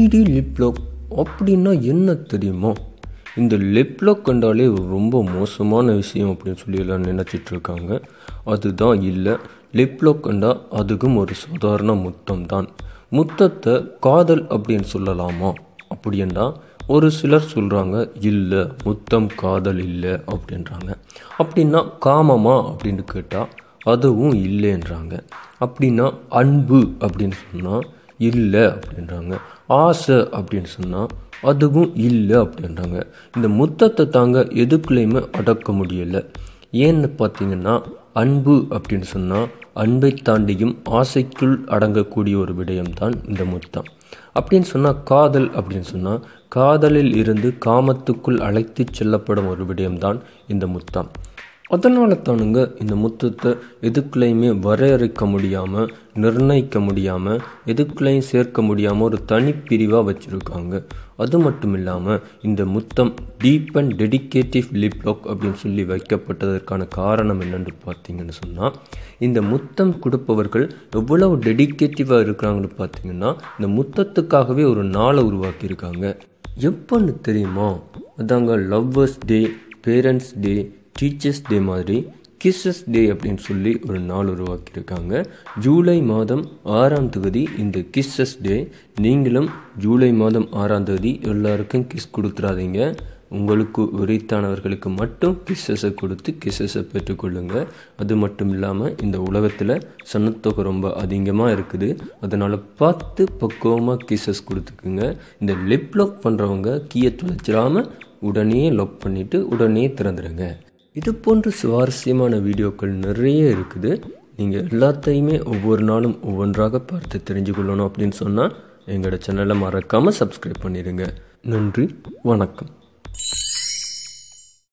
3D lip lock அப்படின்னா என்ன தெரியுமா? இந்த லிப் லாக் கண்டாலே ரொம்ப மோசமான விஷயம் அப்படின்னு சொல்லி எல்லாம் நினச்சிட்ருக்காங்க. அதுதான் இல்லை. லிப் லாக் கண்டா அதுக்கும் ஒரு சாதாரண முத்தம் தான். முத்தத்தை காதல் அப்படின்னு சொல்லலாமா அப்படின்னா ஒரு சிலர் சொல்கிறாங்க, இல்லை முத்தம் காதல் இல்லை அப்படின்றாங்க. அப்படின்னா காமமா அப்படின்னு கேட்டால் அதுவும் இல்லைன்றாங்க. அப்படின்னா அன்பு அப்படின்னு சொன்னால் இல்லை அப்படின்றாங்க. ஆசை அப்படின்னு சொன்னால் அதுவும் இல்லை அப்படின்றாங்க. இந்த முத்தத்தை தாங்க எதுக்குள்ளேயுமே அடக்க முடியலை. ஏன்னு பார்த்தீங்கன்னா அன்பு அப்படின்னு சொன்னால் அன்பை தாண்டியும் ஆசைக்குள் அடங்கக்கூடிய ஒரு விடயம்தான் இந்த முத்தம். அப்படின்னு சொன்னால் காதல் அப்படின்னு சொன்னால் காதலில் இருந்து காமத்துக்குள் அழைத்து செல்லப்படும் ஒரு விடயம்தான் இந்த முத்தம். அதனால தானுங்க இந்த முத்தத்தை எதுக்குள்ளேயுமே வரையறுக்க முடியாமல், நிர்ணயிக்க முடியாமல், எதுக்குள்ளேயும் சேர்க்க முடியாமல் ஒரு தனிப்பிரிவாக வச்சுருக்காங்க. அது மட்டும் இல்லாமல் இந்த முத்தம் deep and dedicated lip lock அப்படின்னு சொல்லி வைக்கப்பட்டதற்கான காரணம் என்னென்னு பார்த்தீங்கன்னு சொன்னால், இந்த முத்தம் கொடுப்பவர்கள் எவ்வளவு டெடிகேட்டிவாக இருக்கிறாங்கன்னு பார்த்தீங்கன்னா இந்த முத்தத்துக்காகவே ஒரு நாளை உருவாக்கியிருக்காங்க. எப்போன்னு தெரியுமா? அதாங்க லவ்வர்ஸ் டே, பேரண்ட்ஸ் டே, டீச்சர்ஸ் டே மாதிரி கிஸ்ஸஸ் டே அப்படின்னு சொல்லி ஒரு நாள் உருவாக்கியிருக்காங்க. ஜூலை மாதம் 6ஆம் தேதி இந்த கிஸ்ஸஸ் டே. நீங்களும் ஜூலை மாதம் 6ஆம் தேதி எல்லாருக்கும் கிஸ் கொடுத்துடாதீங்க. உங்களுக்கு உரித்தானவர்களுக்கு மட்டும் கிஸ்ஸஸை கொடுத்து கிஸ்ஸஸை பெற்றுக்கொள்ளுங்க. அது மட்டும் இல்லாமல் இந்த உலகத்தில் சனத்தொகை ரொம்ப அதிகமாக இருக்குது. அதனால் பார்த்து பக்குவமாக கிஸ்ஸஸ் கொடுத்துக்குங்க. இந்த லிப் லாக் பண்ணுறவங்க கீயை துளைச்சிடாமல் உடனே லாக் பண்ணிவிட்டு உடனே திறந்துடுங்க. இது போன்ற சுவாரஸ்யமான வீடியோக்கள் நிறைய இருக்குது. நீங்கள் எல்லாத்தையுமே ஒவ்வொரு நாளும் ஒவ்வொன்றாக பார்த்து தெரிஞ்சுக்கொள்ளணும் அப்படின்னு சொன்னால் எங்களோட சேனலை மறக்காமல் சப்ஸ்கிரைப் பண்ணிடுங்க. நன்றி, வணக்கம்.